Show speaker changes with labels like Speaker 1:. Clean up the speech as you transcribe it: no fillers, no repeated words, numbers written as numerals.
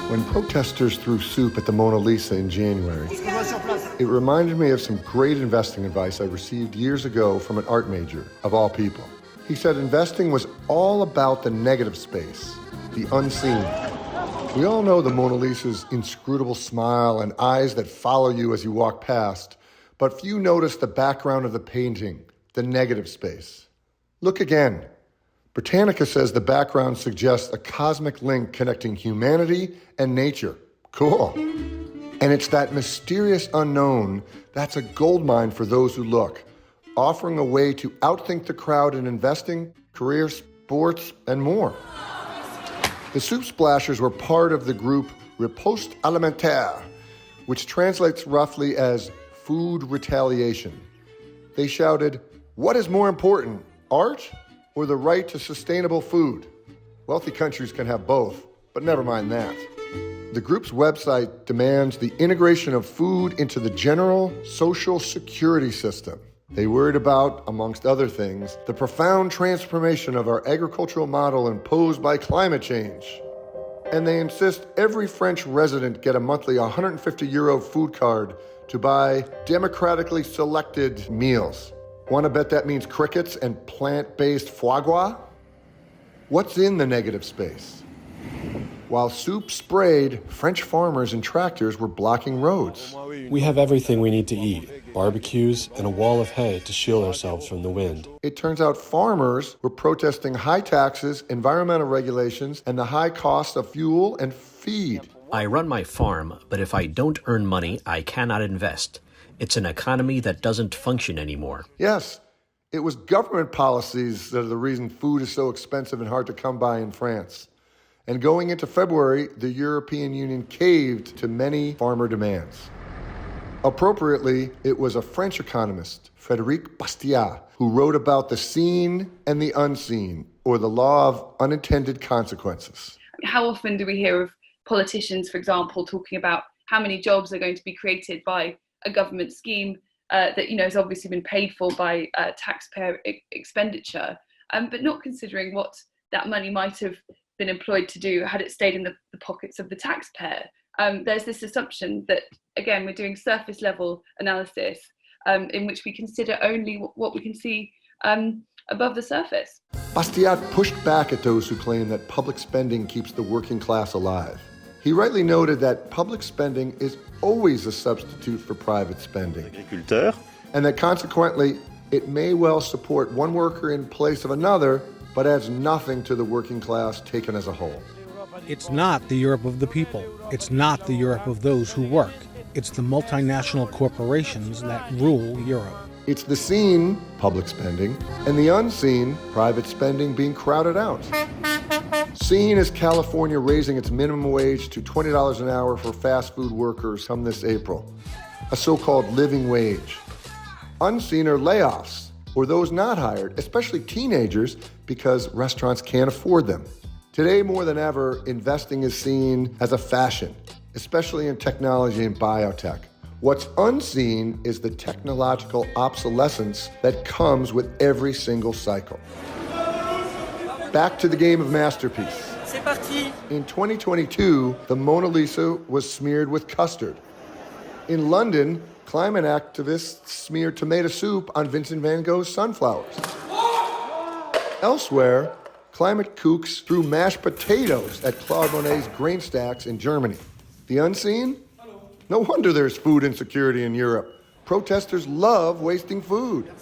Speaker 1: When protesters threw soup at the Mona Lisa in January, it reminded me of some great investing advice I received years ago from an art major, of all people. He said investing was all about the negative space, the unseen. We all know the Mona Lisa's inscrutable smile and eyes that follow you as you walk past, but few notice the background of the painting, the negative space. Look again. Britannica says the background suggests a cosmic link connecting humanity and nature. Cool. And it's that mysterious unknown that's a goldmine for those who look, offering a way to outthink the crowd in investing, career, sports, and more. The soup splashers were part of the group Riposte Alimentaire, which translates roughly as food retaliation. They shouted, "What is more important, art or the right to sustainable food?" Wealthy countries can have both, but never mind that. The group's website demands the integration of food into the general social security system. They worried about, amongst other things, the profound transformation of our agricultural model imposed by climate change. And they insist every French resident get a monthly €150 food card to buy democratically selected meals. Want to bet that means crickets and plant-based foie gras? What's in the negative space? While soup sprayed, French farmers and tractors were blocking roads.
Speaker 2: We have everything we need to eat, barbecues and a wall of hay to shield ourselves from the wind.
Speaker 1: It turns out farmers were protesting high taxes, environmental regulations, and the high cost of fuel and feed.
Speaker 3: I run my farm, but if I don't earn money, I cannot invest. It's an economy that doesn't function anymore.
Speaker 1: Yes, it was government policies that are the reason food is so expensive and hard to come by in France. And going into February, the European Union caved to many farmer demands. Appropriately, it was a French economist, Frédéric Bastiat, who wrote about the seen and the unseen, or the law of unintended consequences.
Speaker 4: How often do we hear of politicians, for example, talking about how many jobs are going to be created by a government scheme that has obviously been paid for by taxpayer expenditure, but not considering what that money might have been employed to do had it stayed in the pockets of the taxpayer. There's this assumption that, again, we're doing surface level analysis in which we consider only what we can see above the surface.
Speaker 1: Bastiat pushed back at those who claim that public spending keeps the working class alive. He rightly noted that public spending is always a substitute for private spending, and that consequently it may well support one worker in place of another, but adds nothing to the working class taken as a whole.
Speaker 5: It's not the Europe of the people. It's not the Europe of those who work. It's the multinational corporations that rule Europe.
Speaker 1: It's the seen, public spending, and the unseen, private spending, being crowded out. Seen is California raising its minimum wage to $20 an hour for fast food workers come this April, a so-called living wage. Unseen are layoffs, or those not hired, especially teenagers, because restaurants can't afford them. Today, more than ever, investing is seen as a fashion, especially in technology and biotech. What's unseen is the technological obsolescence that comes with every single cycle. Back to the game of masterpiece.
Speaker 6: C'est parti.
Speaker 1: In 2022, the Mona Lisa was smeared with custard. In London, climate activists smeared tomato soup on Vincent van Gogh's sunflowers. Elsewhere, climate kooks threw mashed potatoes at Claude Monet's grain stacks in Germany. The unseen? No wonder there's food insecurity in Europe. Protesters love wasting food.